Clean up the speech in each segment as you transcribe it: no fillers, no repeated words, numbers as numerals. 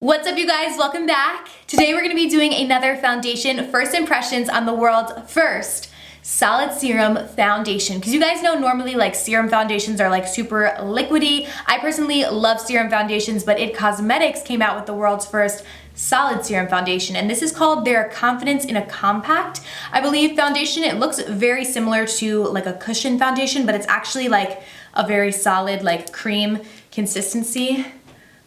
What's up, you guys? Welcome back. Today we're going to be doing another foundation first impressions on the world's first solid serum foundation, because you guys know normally like serum foundations are like super liquidy. I personally love serum foundations, but It Cosmetics came out with the world's first solid serum foundation, and this is called their Confidence in a Compact, I believe, foundation. It looks very similar to like a cushion foundation, but it's actually like a very solid like cream consistency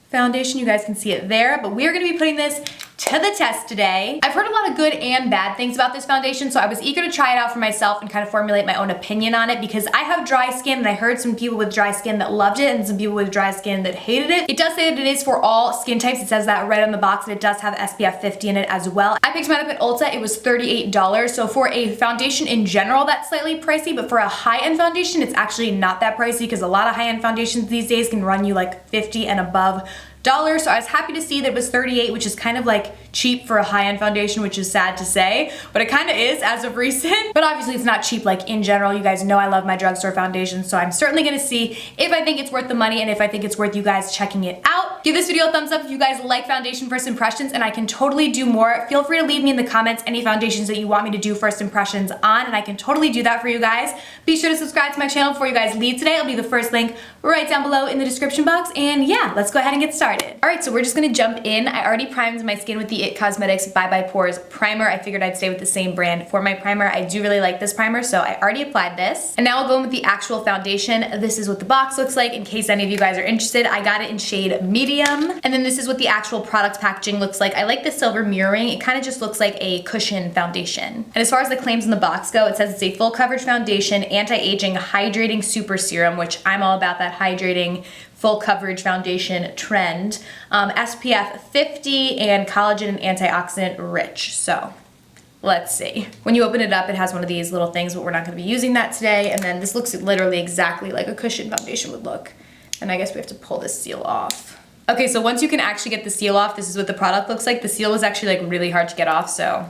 foundation. You guys can see it there, but we are going to be putting this to the test today. I've heard a lot of good and bad things about this foundation, so I was eager to try it out for myself and kind of formulate my own opinion on it, because I have dry skin and I heard some people with dry skin that loved it and some people with dry skin that hated it. It does say that it is for all skin types. It says that right on the box, and it does have SPF 50 in it as well. I picked mine up at Ulta. It was $38, so for a foundation in general, that's slightly pricey, but for a high-end foundation, it's actually not that pricey, because a lot of high-end foundations these days can run you like 50 and above dollars. So I was happy to see that it was 38, which is kind of like cheap for a high-end foundation, which is sad to say, but it kind of is as of recent. But obviously it's not cheap like in general. You guys know I love my drugstore foundations, so I'm certainly gonna see if I think it's worth the money and if I think it's worth you guys checking it out. Give this video a thumbs up if you guys like foundation first impressions, and I can totally do more. Feel free to leave me in the comments any foundations that you want me to do first impressions on, and I can totally do that for you guys. Be sure to subscribe to my channel before you guys leave today. It'll be the first link right down below in the description box, and yeah, let's go ahead and get started. Alright, so we're just gonna jump in. I already primed my skin with the It Cosmetics Bye Bye Pores primer. I figured I'd stay with the same brand for my primer. I do really like this primer, so I already applied this. And now I'll go in with the actual foundation. This is what the box looks like in case any of you guys are interested. I got it in shade medium. And then this is what the actual product packaging looks like. I like the silver mirroring. It kind of just looks like a cushion foundation. And as far as the claims in the box go, it says it's a full coverage foundation, anti-aging, hydrating super serum, which I'm all about that hydrating full coverage foundation trend. SPF 50 and collagen and antioxidant rich. So let's see. When you open it up, it has one of these little things, but we're not gonna be using that today. And then this looks literally exactly like a cushion foundation would look. And I guess we have to pull this seal off. Okay, so once you can actually get the seal off, this is what the product looks like. The seal was actually like really hard to get off, so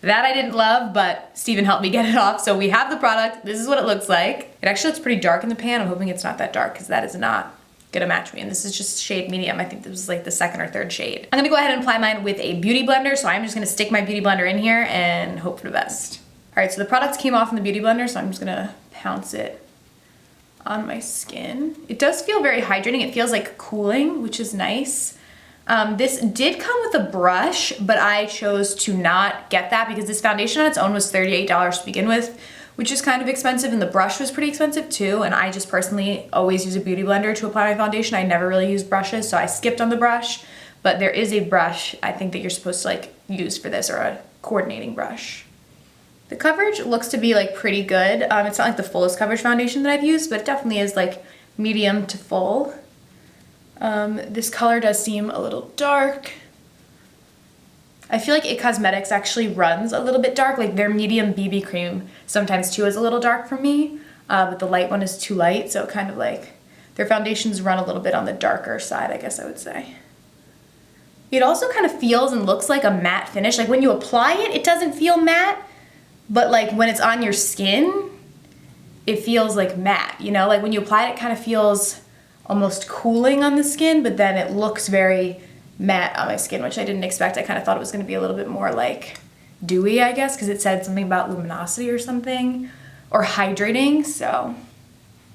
that I didn't love, but Steven helped me get it off. So we have the product. This is what it looks like. It actually looks pretty dark in the pan. I'm hoping it's not that dark, because that is not gonna match me, and this is just shade medium. I think this was like the second or third shade. I'm gonna go ahead and apply mine with a beauty blender, so I'm just gonna stick my beauty blender in here and hope for the best. All right, so the product came off in the beauty blender, so I'm just gonna pounce it on my skin. It does feel very hydrating. It feels like cooling, which is nice. This did come with a brush, but I chose to not get that because this foundation on its own was $38 to begin with, which is kind of expensive, and the brush was pretty expensive too, and I just personally always use a beauty blender to apply my foundation. I never really use brushes, so I skipped on the brush, but there is a brush I think that you're supposed to like use for this, or a coordinating brush. The coverage looks to be like pretty good. It's not like the fullest coverage foundation that I've used, but it definitely is like medium to full. This color does seem a little dark. I feel like It Cosmetics actually runs a little bit dark, like their medium BB cream sometimes too is a little dark for me, but the light one is too light, so kind of like their foundations run a little bit on the darker side, I guess I would say. It also kind of feels and looks like a matte finish. Like when you apply it, it doesn't feel matte, but like when it's on your skin, it feels like matte, you know? Like when you apply it, it kind of feels almost cooling on the skin, but then it looks very matte on my skin, which I didn't expect. I kind of thought it was going to be a little bit more like dewy, I guess, because it said something about luminosity or something, or hydrating, so.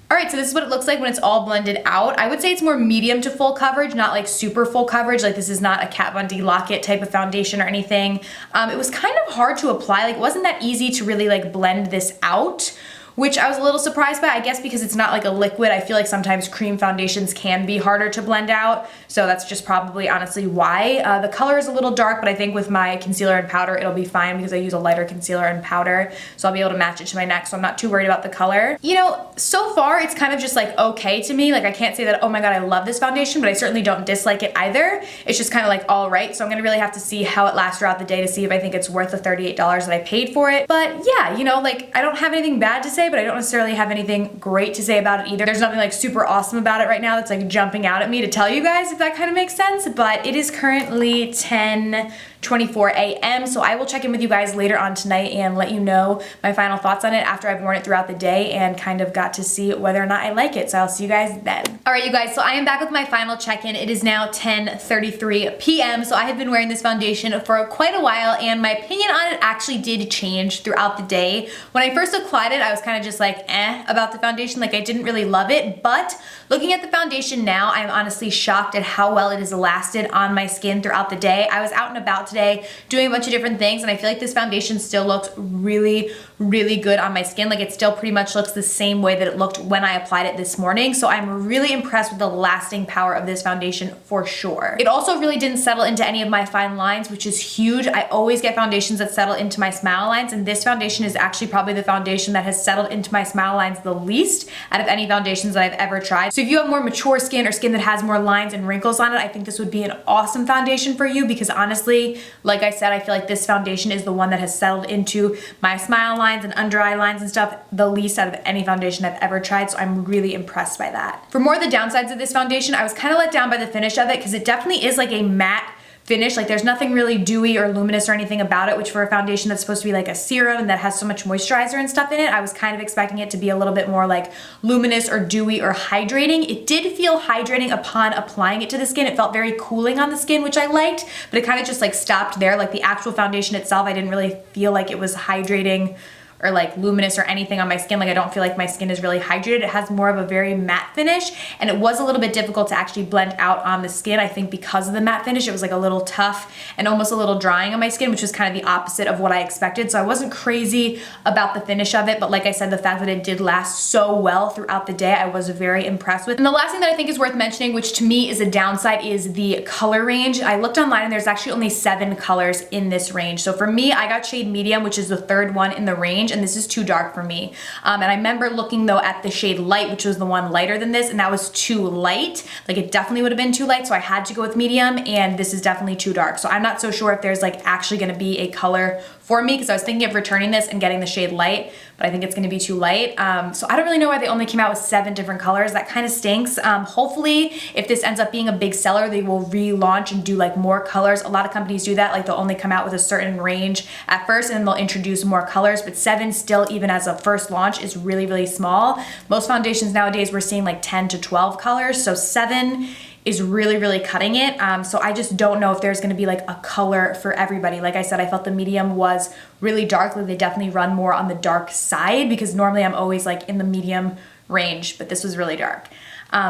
All right, so this is what it looks like when it's all blended out. I would say it's more medium to full coverage, not like super full coverage. Like this is not a Kat Von D Lock-It type of foundation or anything. It was kind of hard to apply. Like it wasn't that easy to really like blend this out, which I was a little surprised by, I guess because it's not like a liquid. I feel like sometimes cream foundations can be harder to blend out, so that's just probably honestly why. The color is a little dark, but I think with my concealer and powder it'll be fine because I use a lighter concealer and powder, so I'll be able to match it to my neck, so I'm not too worried about the color. You know, so far it's kind of just like okay to me. Like I can't say that, oh my god, I love this foundation, but I certainly don't dislike it either. It's just kind of like all right, so I'm gonna really have to see how it lasts throughout the day to see if I think it's worth the $38 that I paid for it. But yeah, you know, like I don't have anything bad to say say, but I don't necessarily have anything great to say about it either. There's nothing like super awesome about it right now that's like jumping out at me to tell you guys, if that kind of makes sense. But it is currently 10:24 a.m. So I will check in with you guys later on tonight and let you know my final thoughts on it after I've worn it throughout the day and kind of got to see whether or not I like it. So I'll see you guys then. All right, you guys, so I am back with my final check-in. It is now 10:33 p.m. So I have been wearing this foundation for quite a while, and my opinion on it actually did change throughout the day. When I first applied it, I was kind of just like about the foundation. Like I didn't really love it, but looking at the foundation now, I'm honestly shocked at how well it has lasted on my skin throughout the day. I was out and about today doing a bunch of different things, and I feel like this foundation still looks really, really good on my skin. Like it still pretty much looks the same way that it looked when I applied it this morning. So I'm really impressed with the lasting power of this foundation for sure. It also really didn't settle into any of my fine lines, which is huge. I always get foundations that settle into my smile lines, and this foundation is actually probably the foundation that has settled into my smile lines the least out of any foundations that I've ever tried. So if you have more mature skin or skin that has more lines and wrinkles on it, I think this would be an awesome foundation for you, because honestly, like I said, I feel like this foundation is the one that has settled into my smile lines and under eye lines and stuff the least out of any foundation I've ever tried. So I'm really impressed by that. For more of the downsides of this foundation, I was kind of let down by the finish of it, because it definitely is like a matte finish. Like there's nothing really dewy or luminous or anything about it, which for a foundation that's supposed to be like a serum and that has so much moisturizer and stuff in it, I was kind of expecting it to be a little bit more like luminous or dewy or hydrating. It did feel hydrating upon applying it to the skin. It felt very cooling on the skin, which I liked, but it kind of just like stopped there. Like the actual foundation itself, I didn't really feel like it was hydrating or like luminous or anything on my skin. Like I don't feel like my skin is really hydrated. It has more of a very matte finish, and it was a little bit difficult to actually blend out on the skin. I think because of the matte finish, it was like a little tough and almost a little drying on my skin, which was kind of the opposite of what I expected. So I wasn't crazy about the finish of it, but like I said, the fact that it did last so well throughout the day, I was very impressed with. And the last thing that I think is worth mentioning, which to me is a downside, is the color range. I looked online and there's actually only 7 colors in this range. So for me, I got shade medium, which is the 3rd one in the range, and this is too dark for me. And I remember looking though at the shade light, which was the one lighter than this, and that was too light. Like it definitely would have been too light, so I had to go with medium, and this is definitely too dark. So I'm not so sure if there's like actually gonna be a color for me, because I was thinking of returning this and getting the shade light, but I think it's gonna be too light. So I don't really know why they only came out with 7 different colors. That kind of stinks. Hopefully, if this ends up being a big seller, they will relaunch and do like more colors. A lot of companies do that. Like they'll only come out with a certain range at first, and then they'll introduce more colors, but 7 still, even as a first launch, is really, really small. Most foundations nowadays, we're seeing like 10 to 12 colors, so 7 is really, really cutting it. So I just don't know if there's gonna be like a color for everybody. Like I said, I felt the medium was really dark. Like they definitely run more on the dark side, because normally I'm always like in the medium range, but this was really dark.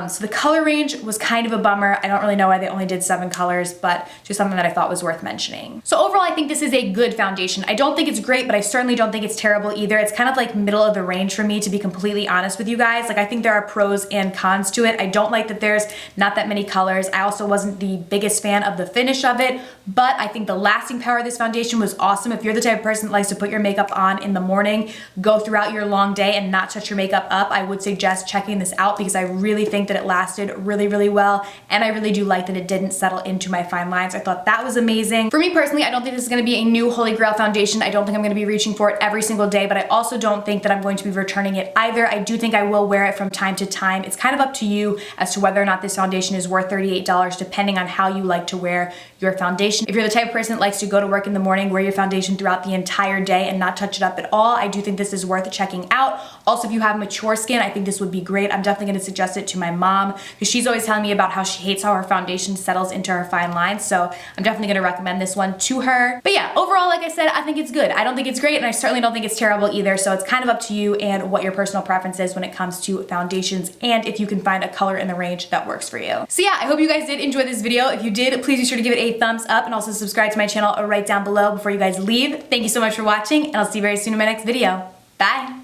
So the color range was kind of a bummer. I don't really know why they only did 7 colors, but just something that I thought was worth mentioning. So overall, I think this is a good foundation. I don't think it's great, but I certainly don't think it's terrible either. It's kind of like middle of the range for me, to be completely honest with you guys. Like I think there are pros and cons to it. I don't like that there's not that many colors. I also wasn't the biggest fan of the finish of it, but I think the lasting power of this foundation was awesome. If you're the type of person that likes to put your makeup on in the morning, go throughout your long day and not touch your makeup up, I would suggest checking this out, because I really think that it lasted really, really well, and I really do like that it didn't settle into my fine lines. I thought that was amazing. For me personally, I don't think this is going to be a new holy grail foundation. I don't think I'm going to be reaching for it every single day, but I also don't think that I'm going to be returning it either. I do think I will wear it from time to time. It's kind of up to you as to whether or not this foundation is worth $38, depending on how you like to wear your foundation. If you're the type of person that likes to go to work in the morning, wear your foundation throughout the entire day and not touch it up at all, I do think this is worth checking out. Also, if you have mature skin, I think this would be great. I'm definitely going to suggest it to my mom, because she's always telling me about how she hates how her foundation settles into her fine lines. So I'm definitely going to recommend this one to her. But yeah, overall, like I said, I think it's good. I don't think it's great, and I certainly don't think it's terrible either. So it's kind of up to you and what your personal preference is when it comes to foundations, and if you can find a color in the range that works for you. So yeah, I hope you guys did enjoy this video. If you did, please be sure to give it a thumbs up, and also subscribe to my channel right down below before you guys leave. Thank you so much for watching, and I'll see you very soon in my next video. Bye.